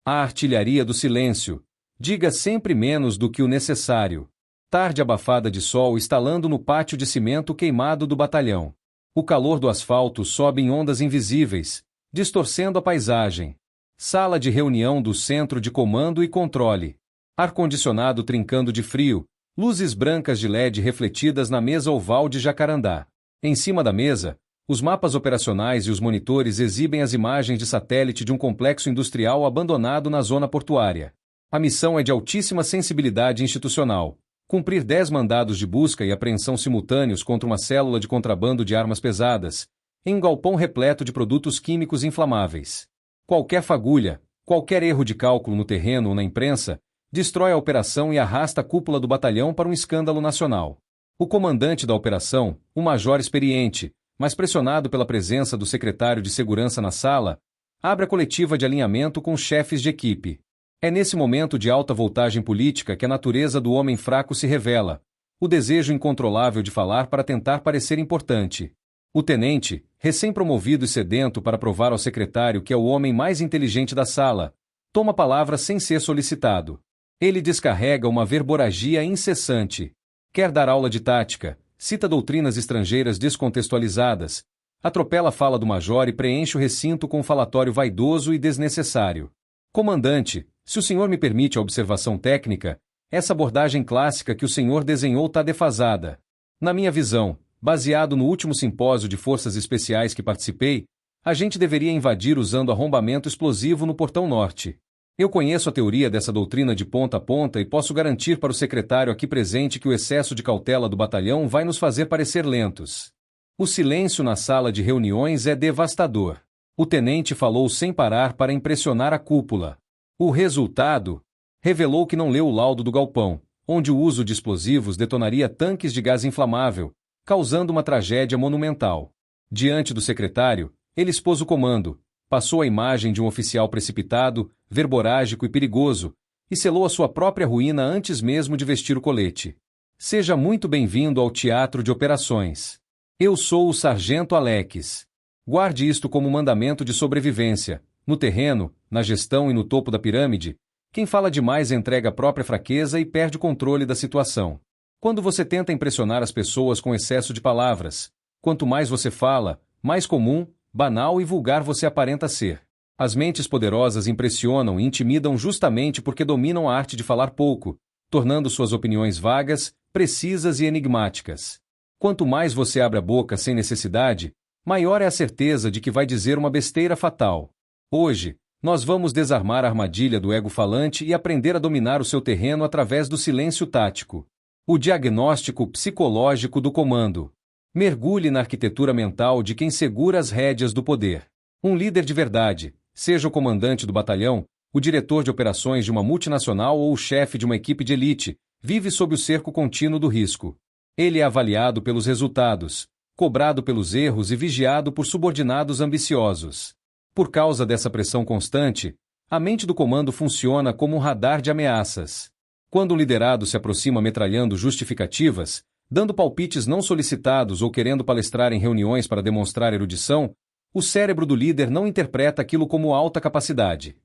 A artilharia do silêncio. Diga sempre menos do que o necessário. Tarde abafada de sol estalando no pátio de cimento queimado do batalhão. O calor do asfalto sobe em ondas invisíveis, distorcendo a paisagem. Sala de reunião do centro de comando e controle. Ar-condicionado trincando de frio, luzes brancas de LED refletidas na mesa oval de jacarandá. Em cima da mesa, os mapas operacionais e os monitores exibem as imagens de satélite de um complexo industrial abandonado na zona portuária. A missão é de altíssima sensibilidade institucional. Cumprir 10 mandados de busca e apreensão simultâneos contra uma célula de contrabando de armas pesadas, em um galpão repleto de produtos químicos inflamáveis. Qualquer fagulha, qualquer erro de cálculo no terreno ou na imprensa, destrói a operação e arrasta a cúpula do batalhão para um escândalo nacional. O comandante da operação, um major experiente, mas pressionado pela presença do secretário de segurança na sala, abre a coletiva de alinhamento com os chefes de equipe. É nesse momento de alta voltagem política que a natureza do homem fraco se revela, o desejo incontrolável de falar para tentar parecer importante. O tenente, recém-promovido e sedento para provar ao secretário que é o homem mais inteligente da sala, toma a palavra sem ser solicitado. Ele descarrega uma verborragia incessante. Quer dar aula de tática, cita doutrinas estrangeiras descontextualizadas, atropela a fala do major e preenche o recinto com um falatório vaidoso e desnecessário. Comandante, se o senhor me permite a observação técnica, essa abordagem clássica que o senhor desenhou está defasada. Na minha visão, baseado no último simpósio de forças especiais que participei, a gente deveria invadir usando arrombamento explosivo no portão norte. Eu conheço a teoria dessa doutrina de ponta a ponta e posso garantir para o secretário aqui presente que o excesso de cautela do batalhão vai nos fazer parecer lentos. O silêncio na sala de reuniões é devastador. O tenente falou sem parar para impressionar a cúpula. O resultado revelou que não leu o laudo do galpão, onde o uso de explosivos detonaria tanques de gás inflamável, causando uma tragédia monumental. Diante do secretário, ele expôs o comando, passou a imagem de um oficial precipitado, verborágico e perigoso, e selou a sua própria ruína antes mesmo de vestir o colete. Seja muito bem-vindo ao teatro de operações. Eu sou o Sargento Alex. Guarde isto como mandamento de sobrevivência. No terreno, na gestão e no topo da pirâmide, quem fala demais entrega a própria fraqueza e perde o controle da situação. Quando você tenta impressionar as pessoas com excesso de palavras, quanto mais você fala, mais comum, banal e vulgar você aparenta ser. As mentes poderosas impressionam e intimidam justamente porque dominam a arte de falar pouco, tornando suas opiniões vagas, precisas e enigmáticas. Quanto mais você abre a boca sem necessidade, maior é a certeza de que vai dizer uma besteira fatal. Hoje, nós vamos desarmar a armadilha do ego falante e aprender a dominar o seu terreno através do silêncio tático. O diagnóstico psicológico do comando. Mergulhe na arquitetura mental de quem segura as rédeas do poder. Um líder de verdade, seja o comandante do batalhão, o diretor de operações de uma multinacional ou o chefe de uma equipe de elite, vive sob o cerco contínuo do risco. Ele é avaliado pelos resultados, cobrado pelos erros e vigiado por subordinados ambiciosos. Por causa dessa pressão constante, a mente do comando funciona como um radar de ameaças. Quando o liderado se aproxima metralhando justificativas, dando palpites não solicitados ou querendo palestrar em reuniões para demonstrar erudição, o cérebro do líder não interpreta aquilo como alta capacidade.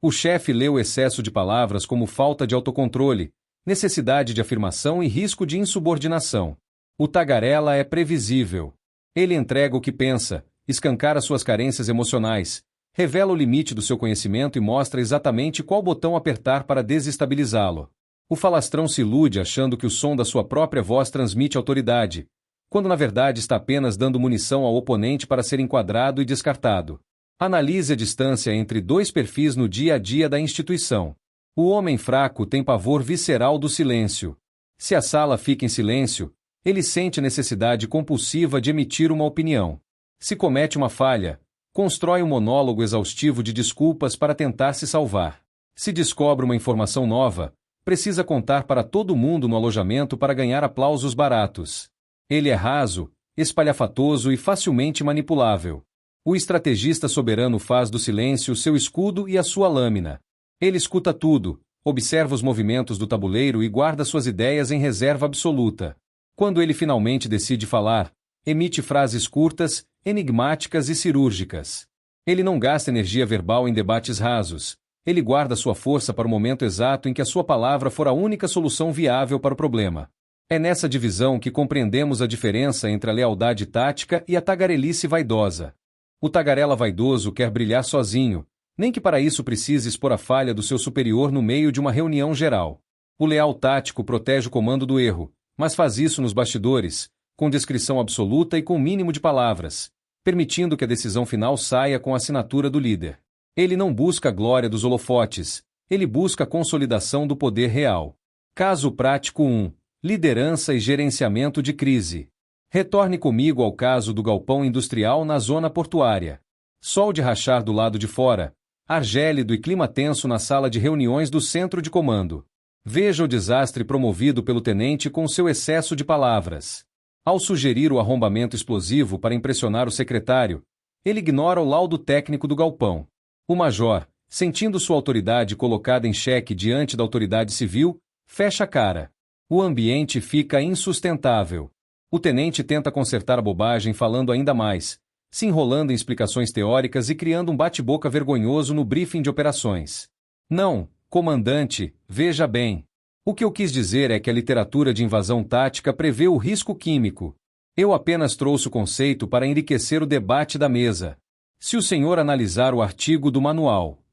O chefe lê o excesso de palavras como falta de autocontrole, necessidade de afirmação e risco de insubordinação. O tagarela é previsível. Ele entrega o que pensa, escancara suas carências emocionais, revela o limite do seu conhecimento e mostra exatamente qual botão apertar para desestabilizá-lo. O falastrão se ilude achando que o som da sua própria voz transmite autoridade, quando na verdade está apenas dando munição ao oponente para ser enquadrado e descartado. Analise a distância entre dois perfis no dia a dia da instituição. O homem fraco tem pavor visceral do silêncio. Se a sala fica em silêncio, ele sente necessidade compulsiva de emitir uma opinião. Se comete uma falha, constrói um monólogo exaustivo de desculpas para tentar se salvar. Se descobre uma informação nova, precisa contar para todo mundo no alojamento para ganhar aplausos baratos. Ele é raso, espalhafatoso e facilmente manipulável. O estrategista soberano faz do silêncio seu escudo e a sua lâmina. Ele escuta tudo, observa os movimentos do tabuleiro e guarda suas ideias em reserva absoluta. Quando ele finalmente decide falar, emite frases curtas, enigmáticas e cirúrgicas. Ele não gasta energia verbal em debates rasos. Ele guarda sua força para o momento exato em que a sua palavra for a única solução viável para o problema. É nessa divisão que compreendemos a diferença entre a lealdade tática e a tagarelice vaidosa. O tagarela vaidoso quer brilhar sozinho, nem que para isso precise expor a falha do seu superior no meio de uma reunião geral. O leal tático protege o comando do erro, mas faz isso nos bastidores, com discrição absoluta e com o mínimo de palavras, permitindo que a decisão final saia com a assinatura do líder. Ele não busca a glória dos holofotes, ele busca a consolidação do poder real. Caso prático 1. Liderança e gerenciamento de crise. Retorne comigo ao caso do galpão industrial na zona portuária. Sol de rachar do lado de fora, ar gélido e clima tenso na sala de reuniões do centro de comando. Veja o desastre promovido pelo tenente com seu excesso de palavras. Ao sugerir o arrombamento explosivo para impressionar o secretário, ele ignora o laudo técnico do galpão. O major, sentindo sua autoridade colocada em xeque diante da autoridade civil, fecha a cara. O ambiente fica insustentável. O tenente tenta consertar a bobagem falando ainda mais, se enrolando em explicações teóricas e criando um bate-boca vergonhoso no briefing de operações. Não, comandante, veja bem. O que eu quis dizer é que a literatura de invasão tática prevê o risco químico. Eu apenas trouxe o conceito para enriquecer o debate da mesa. Se o senhor analisar o artigo do manual.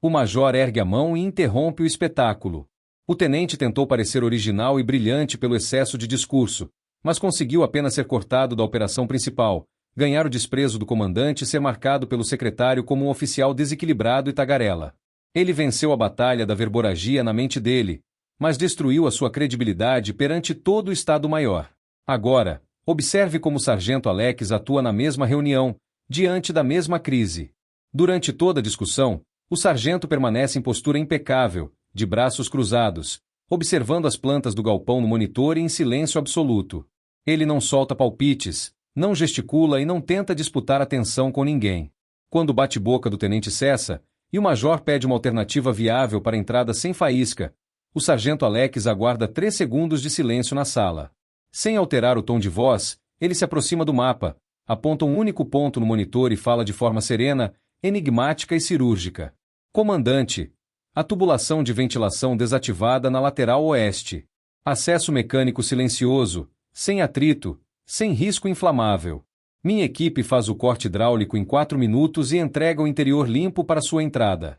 O major ergue a mão e interrompe o espetáculo. O tenente tentou parecer original e brilhante pelo excesso de discurso, mas conseguiu apenas ser cortado da operação principal, ganhar o desprezo do comandante e ser marcado pelo secretário como um oficial desequilibrado e tagarela. Ele venceu a batalha da verborragia na mente dele, mas destruiu a sua credibilidade perante todo o Estado-Maior. Agora, observe como o sargento Alex atua na mesma reunião, diante da mesma crise. Durante toda a discussão, o sargento permanece em postura impecável, de braços cruzados, observando as plantas do galpão no monitor e em silêncio absoluto. Ele não solta palpites, não gesticula e não tenta disputar atenção com ninguém. Quando o bate-boca do tenente cessa, e o major pede uma alternativa viável para a entrada sem faísca, o sargento Alex aguarda 3 segundos de silêncio na sala. Sem alterar o tom de voz, ele se aproxima do mapa, aponta um único ponto no monitor e fala de forma serena, enigmática e cirúrgica. Comandante, a tubulação de ventilação desativada na lateral oeste. Acesso mecânico silencioso, sem atrito, sem risco inflamável. Minha equipe faz o corte hidráulico em 4 minutos e entrega o interior limpo para sua entrada.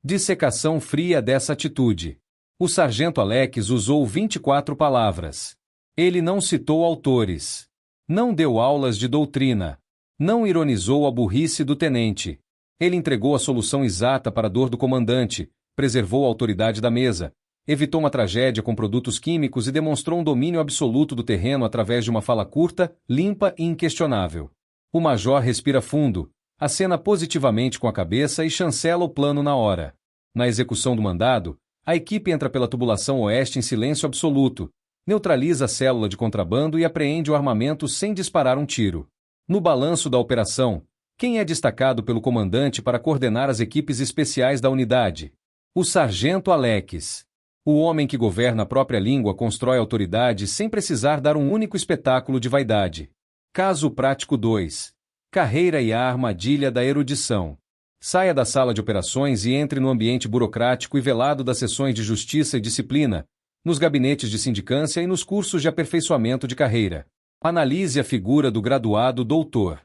Dissecação fria dessa atitude. O sargento Alex usou 24 palavras. Ele não citou autores. Não deu aulas de doutrina. Não ironizou a burrice do tenente. Ele entregou a solução exata para a dor do comandante, preservou a autoridade da mesa, evitou uma tragédia com produtos químicos e demonstrou um domínio absoluto do terreno através de uma fala curta, limpa e inquestionável. O major respira fundo, acena positivamente com a cabeça e chancela o plano na hora. Na execução do mandado, a equipe entra pela tubulação oeste em silêncio absoluto, neutraliza a célula de contrabando e apreende o armamento sem disparar um tiro. No balanço da operação, quem é destacado pelo comandante para coordenar as equipes especiais da unidade? O sargento Alex. O homem que governa a própria língua constrói autoridade sem precisar dar um único espetáculo de vaidade. Caso prático 2. Carreira e a armadilha da erudição. Saia da sala de operações e entre no ambiente burocrático e velado das sessões de justiça e disciplina, nos gabinetes de sindicância e nos cursos de aperfeiçoamento de carreira. Analise a figura do graduado doutor.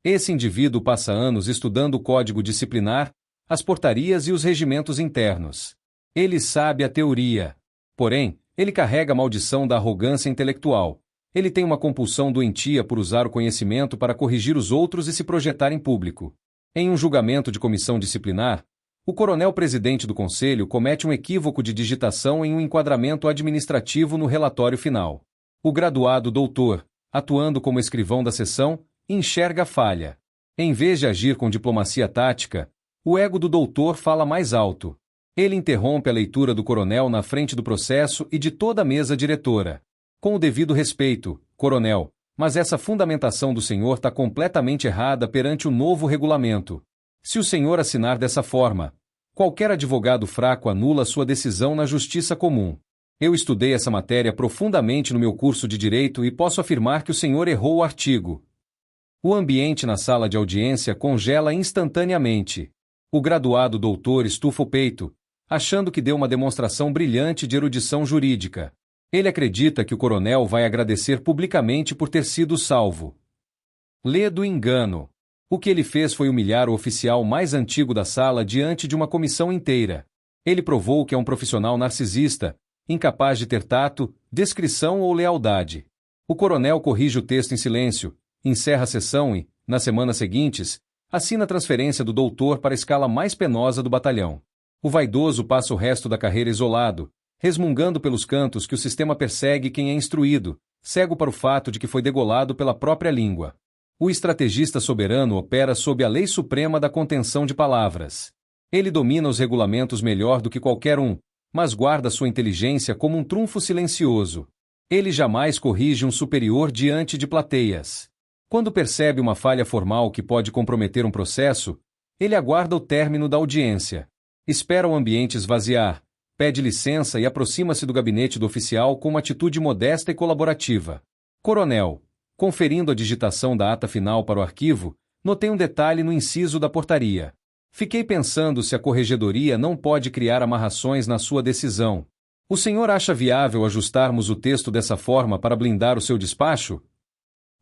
Esse indivíduo passa anos estudando o código disciplinar, as portarias e os regimentos internos. Ele sabe a teoria. Porém, ele carrega a maldição da arrogância intelectual. Ele tem uma compulsão doentia por usar o conhecimento para corrigir os outros e se projetar em público. Em um julgamento de comissão disciplinar, o coronel-presidente do conselho comete um equívoco de digitação em um enquadramento administrativo no relatório final. O graduado doutor, atuando como escrivão da sessão, enxerga a falha. Em vez de agir com diplomacia tática, o ego do doutor fala mais alto. Ele interrompe a leitura do coronel na frente do processo e de toda a mesa diretora. Com o devido respeito, coronel, mas essa fundamentação do senhor está completamente errada perante o novo regulamento. Se o senhor assinar dessa forma, qualquer advogado fraco anula sua decisão na justiça comum. Eu estudei essa matéria profundamente no meu curso de direito e posso afirmar que o senhor errou o artigo. O ambiente na sala de audiência congela instantaneamente. O graduado doutor estufa o peito, achando que deu uma demonstração brilhante de erudição jurídica. Ele acredita que o coronel vai agradecer publicamente por ter sido salvo. Ledo engano. O que ele fez foi humilhar o oficial mais antigo da sala diante de uma comissão inteira. Ele provou que é um profissional narcisista, incapaz de ter tato, discrição ou lealdade. O coronel corrige o texto em silêncio, encerra a sessão e, nas semanas seguintes, assina a transferência do doutor para a escala mais penosa do batalhão. O vaidoso passa o resto da carreira isolado, resmungando pelos cantos que o sistema persegue quem é instruído, cego para o fato de que foi degolado pela própria língua. O estrategista soberano opera sob a lei suprema da contenção de palavras. Ele domina os regulamentos melhor do que qualquer um, mas guarda sua inteligência como um trunfo silencioso. Ele jamais corrige um superior diante de plateias. Quando percebe uma falha formal que pode comprometer um processo, ele aguarda o término da audiência. Espera o ambiente esvaziar, pede licença e aproxima-se do gabinete do oficial com uma atitude modesta e colaborativa. Coronel, conferindo a digitação da ata final para o arquivo, notei um detalhe no inciso da portaria. Fiquei pensando se a corregedoria não pode criar amarrações na sua decisão. O senhor acha viável ajustarmos o texto dessa forma para blindar o seu despacho?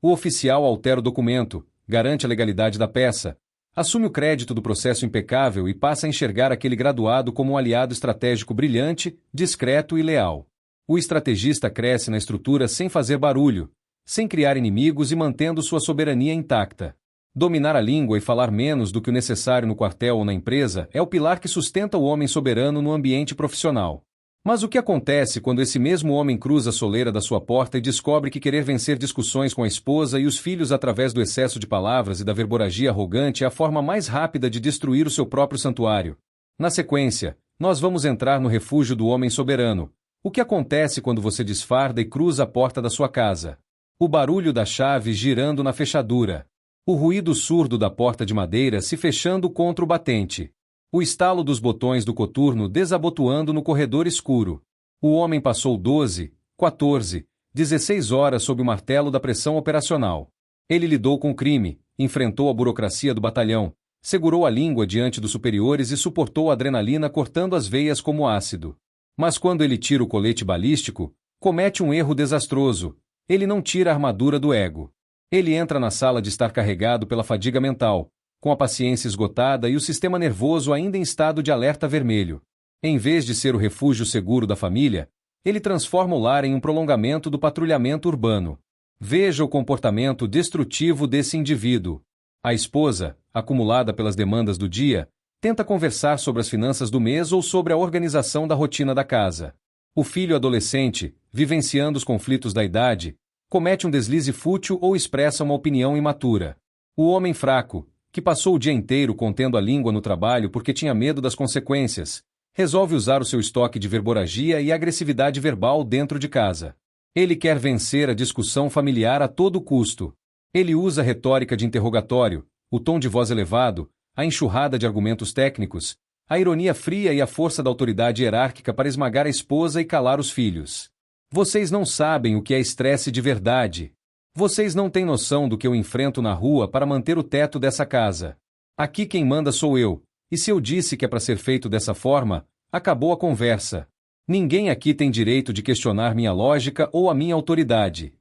O oficial altera o documento, garante a legalidade da peça, assume o crédito do processo impecável e passa a enxergar aquele graduado como um aliado estratégico brilhante, discreto e leal. O estrategista cresce na estrutura sem fazer barulho, sem criar inimigos e mantendo sua soberania intacta. Dominar a língua e falar menos do que o necessário no quartel ou na empresa é o pilar que sustenta o homem soberano no ambiente profissional. Mas o que acontece quando esse mesmo homem cruza a soleira da sua porta e descobre que querer vencer discussões com a esposa e os filhos através do excesso de palavras e da verborragia arrogante é a forma mais rápida de destruir o seu próprio santuário? Na sequência, nós vamos entrar no refúgio do homem soberano. O que acontece quando você desfarda e cruza a porta da sua casa? O barulho da chave girando na fechadura. O ruído surdo da porta de madeira se fechando contra o batente. O estalo dos botões do coturno desabotoando no corredor escuro. O homem passou 12, 14, 16 horas sob o martelo da pressão operacional. Ele lidou com o crime, enfrentou a burocracia do batalhão, segurou a língua diante dos superiores e suportou a adrenalina cortando as veias como ácido. Mas quando ele tira o colete balístico, comete um erro desastroso. Ele não tira a armadura do ego. Ele entra na sala de estar carregado pela fadiga mental, com a paciência esgotada e o sistema nervoso ainda em estado de alerta vermelho. Em vez de ser o refúgio seguro da família, ele transforma o lar em um prolongamento do patrulhamento urbano. Veja o comportamento destrutivo desse indivíduo. A esposa, acumulada pelas demandas do dia, tenta conversar sobre as finanças do mês ou sobre a organização da rotina da casa. O filho adolescente, vivenciando os conflitos da idade, comete um deslize fútil ou expressa uma opinião imatura. O homem fraco, que passou o dia inteiro contendo a língua no trabalho porque tinha medo das consequências, resolve usar o seu estoque de verborragia e agressividade verbal dentro de casa. Ele quer vencer a discussão familiar a todo custo. Ele usa a retórica de interrogatório, o tom de voz elevado, a enxurrada de argumentos técnicos, a ironia fria e a força da autoridade hierárquica para esmagar a esposa e calar os filhos. Vocês não sabem o que é estresse de verdade. Vocês não têm noção do que eu enfrento na rua para manter o teto dessa casa. Aqui quem manda sou eu, e se eu disse que é para ser feito dessa forma, acabou a conversa. Ninguém aqui tem direito de questionar minha lógica ou a minha autoridade.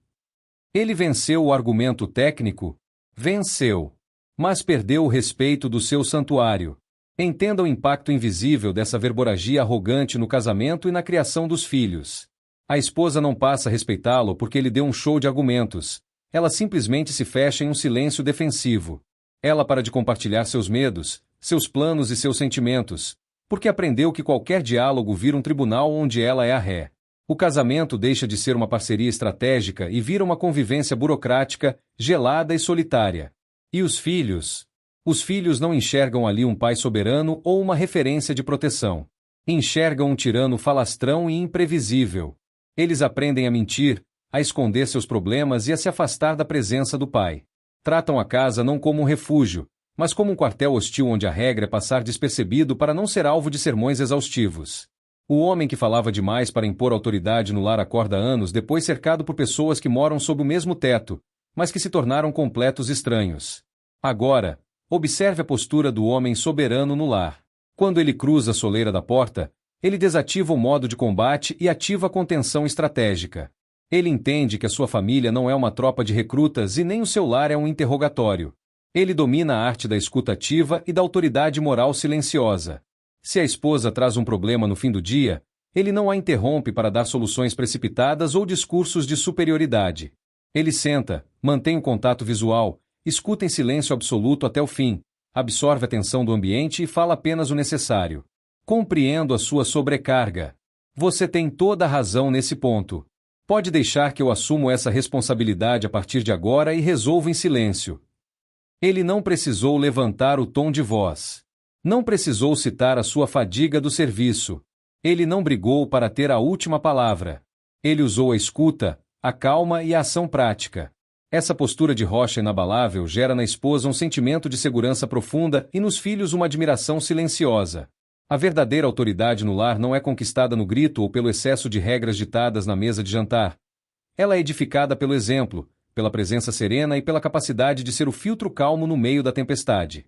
Ele venceu o argumento técnico? Venceu. Mas perdeu o respeito do seu santuário. Entenda o impacto invisível dessa verborragia arrogante no casamento e na criação dos filhos. A esposa não passa a respeitá-lo porque ele deu um show de argumentos. Ela simplesmente se fecha em um silêncio defensivo. Ela para de compartilhar seus medos, seus planos e seus sentimentos, porque aprendeu que qualquer diálogo vira um tribunal onde ela é a ré. O casamento deixa de ser uma parceria estratégica e vira uma convivência burocrática, gelada e solitária. E os filhos? Os filhos não enxergam ali um pai soberano ou uma referência de proteção. Enxergam um tirano falastrão e imprevisível. Eles aprendem a mentir, a esconder seus problemas e a se afastar da presença do pai. Tratam a casa não como um refúgio, mas como um quartel hostil onde a regra é passar despercebido para não ser alvo de sermões exaustivos. O homem que falava demais para impor autoridade no lar acorda anos depois cercado por pessoas que moram sob o mesmo teto, mas que se tornaram completos estranhos. Agora, Observe a postura do homem soberano no lar. Quando ele cruza a soleira da porta, ele desativa o modo de combate e ativa a contenção estratégica. Ele entende que a sua família não é uma tropa de recrutas e nem o seu lar é um interrogatório. Ele domina a arte da escuta ativa e da autoridade moral silenciosa. Se a esposa traz um problema no fim do dia, ele não a interrompe para dar soluções precipitadas ou discursos de superioridade. Ele senta, mantém o contato visual, escuta em silêncio absoluto até o fim, absorve a tensão do ambiente e fala apenas o necessário. Compreendo a sua sobrecarga. Você tem toda a razão nesse ponto. Pode deixar que eu assumo essa responsabilidade a partir de agora e resolvo em silêncio. Ele não precisou levantar o tom de voz. Não precisou citar a sua fadiga do serviço. Ele não brigou para ter a última palavra. Ele usou a escuta, a calma e a ação prática. Essa postura de rocha inabalável gera na esposa um sentimento de segurança profunda e nos filhos uma admiração silenciosa. A verdadeira autoridade no lar não é conquistada no grito ou pelo excesso de regras ditadas na mesa de jantar. Ela é edificada pelo exemplo, pela presença serena e pela capacidade de ser o filtro calmo no meio da tempestade.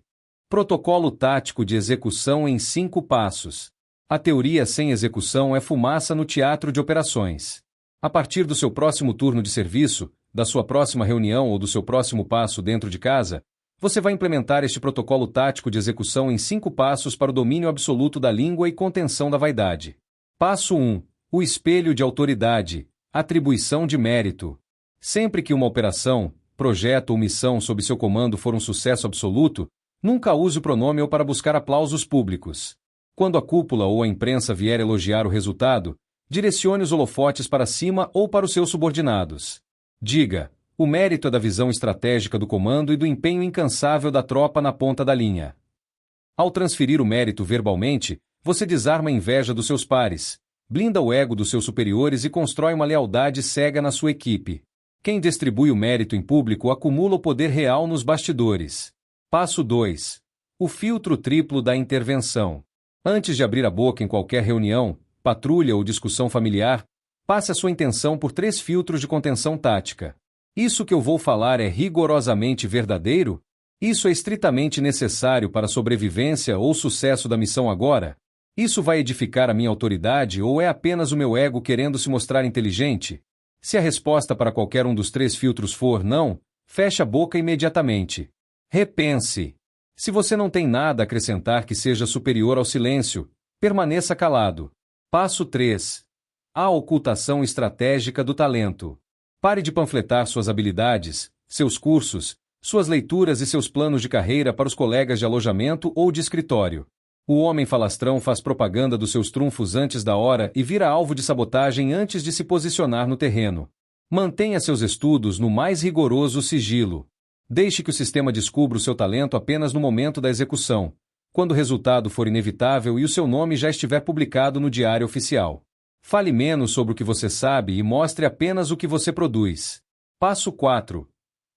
Protocolo tático de execução em 5 passos. A teoria sem execução é fumaça no teatro de operações. A partir do seu próximo turno de serviço, da sua próxima reunião ou do seu próximo passo dentro de casa, você vai implementar este protocolo tático de execução em 5 passos para o domínio absoluto da língua e contenção da vaidade. Passo 1. O espelho de autoridade. Atribuição de mérito. Sempre que uma operação, projeto ou missão sob seu comando for um sucesso absoluto, nunca use o pronome para buscar aplausos públicos. Quando a cúpula ou a imprensa vier elogiar o resultado, direcione os holofotes para cima ou para os seus subordinados. Diga: o mérito é da visão estratégica do comando e do empenho incansável da tropa na ponta da linha. Ao transferir o mérito verbalmente, você desarma a inveja dos seus pares, blinda o ego dos seus superiores e constrói uma lealdade cega na sua equipe. Quem distribui o mérito em público acumula o poder real nos bastidores. Passo 2. O filtro triplo da intervenção. Antes de abrir a boca em qualquer reunião, patrulha ou discussão familiar, passe a sua intenção por 3 filtros de contenção tática. Isso que eu vou falar é rigorosamente verdadeiro? Isso é estritamente necessário para a sobrevivência ou sucesso da missão agora? Isso vai edificar a minha autoridade ou é apenas o meu ego querendo se mostrar inteligente? Se a resposta para qualquer um dos 3 filtros for não, feche a boca imediatamente. Repense. Se você não tem nada a acrescentar que seja superior ao silêncio, permaneça calado. Passo 3. A ocultação estratégica do talento. Pare de panfletar suas habilidades, seus cursos, suas leituras e seus planos de carreira para os colegas de alojamento ou de escritório. O homem falastrão faz propaganda dos seus trunfos antes da hora e vira alvo de sabotagem antes de se posicionar no terreno. Mantenha seus estudos no mais rigoroso sigilo. Deixe que o sistema descubra o seu talento apenas no momento da execução, quando o resultado for inevitável e o seu nome já estiver publicado no diário oficial. Fale menos sobre o que você sabe e mostre apenas o que você produz. Passo 4.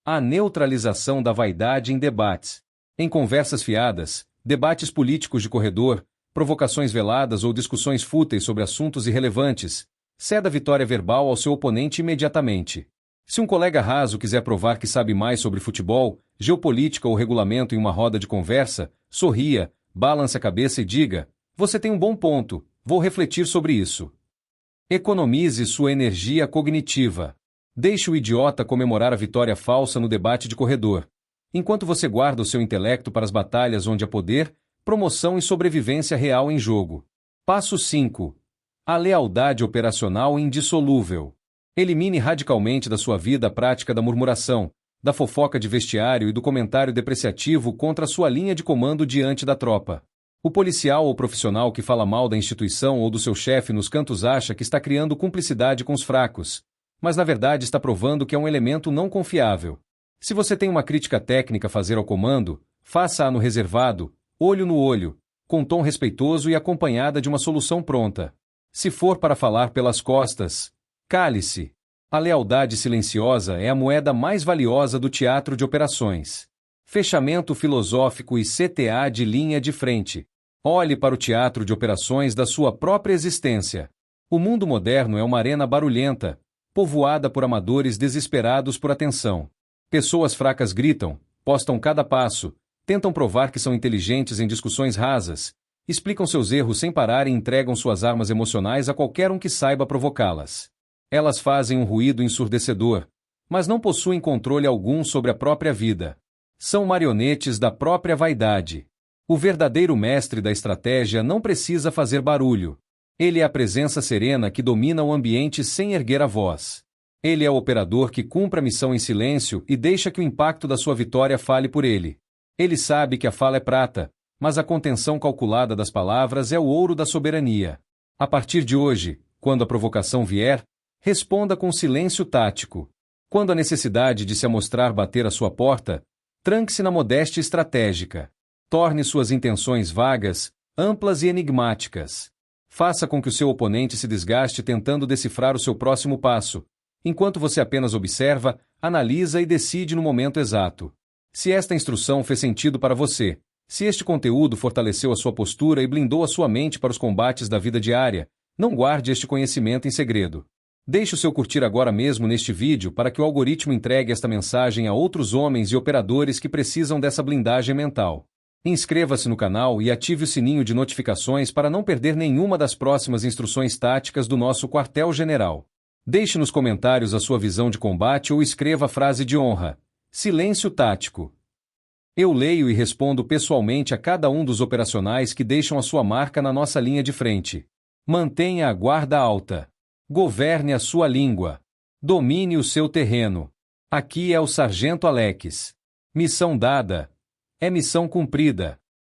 A neutralização da vaidade em debates. Em conversas fiadas, debates políticos de corredor, provocações veladas ou discussões fúteis sobre assuntos irrelevantes, ceda a vitória verbal ao seu oponente imediatamente. Se um colega raso quiser provar que sabe mais sobre futebol, geopolítica ou regulamento em uma roda de conversa, sorria, balance a cabeça e diga: você tem um bom ponto, vou refletir sobre isso. Economize sua energia cognitiva. Deixe o idiota comemorar a vitória falsa no debate de corredor, enquanto você guarda o seu intelecto para as batalhas onde há poder, promoção e sobrevivência real em jogo. Passo 5. A lealdade operacional indissolúvel. Elimine radicalmente da sua vida a prática da murmuração, da fofoca de vestiário e do comentário depreciativo contra a sua linha de comando diante da tropa. O policial ou profissional que fala mal da instituição ou do seu chefe nos cantos acha que está criando cumplicidade com os fracos, mas na verdade está provando que é um elemento não confiável. Se você tem uma crítica técnica a fazer ao comando, faça-a no reservado, olho no olho, com tom respeitoso e acompanhada de uma solução pronta. Se for para falar pelas costas, cale-se. A lealdade silenciosa é a moeda mais valiosa do teatro de operações. Fechamento filosófico e CTA de linha de frente. Olhe para o teatro de operações da sua própria existência. O mundo moderno é uma arena barulhenta, povoada por amadores desesperados por atenção. Pessoas fracas gritam, postam cada passo, Tentam provar que são inteligentes em discussões rasas, explicam seus erros sem parar e entregam suas armas emocionais a qualquer um que saiba provocá-las. Elas fazem um ruído ensurdecedor, mas não possuem controle algum sobre a própria vida. São marionetes da própria vaidade. O verdadeiro mestre da estratégia não precisa fazer barulho. Ele é a presença serena que domina o ambiente sem erguer a voz. Ele é o operador que cumpre a missão em silêncio e deixa que o impacto da sua vitória fale por ele. Ele sabe que a fala é prata, mas a contenção calculada das palavras é o ouro da soberania. A partir de hoje, quando a provocação vier, responda com silêncio tático. Quando a necessidade de se amostrar bater à sua porta, tranque-se na modéstia estratégica. Torne suas intenções vagas, amplas e enigmáticas. Faça com que o seu oponente se desgaste tentando decifrar o seu próximo passo, enquanto você apenas observa, analisa e decide no momento exato. Se esta instrução fez sentido para você, se este conteúdo fortaleceu a sua postura e blindou a sua mente para os combates da vida diária, não guarde este conhecimento em segredo. Deixe o seu curtir agora mesmo neste vídeo para que o algoritmo entregue esta mensagem a outros homens e operadores que precisam dessa blindagem mental. Inscreva-se no canal e ative o sininho de notificações para não perder nenhuma das próximas instruções táticas do nosso quartel-general. Deixe nos comentários a sua visão de combate ou escreva a frase de honra. Silêncio tático. Eu leio e respondo pessoalmente a cada um dos operacionais que deixam a sua marca na nossa linha de frente. Mantenha a guarda alta. Governe a sua língua. Domine o seu terreno. Aqui é o Sargento Alex. Missão dada. É missão cumprida.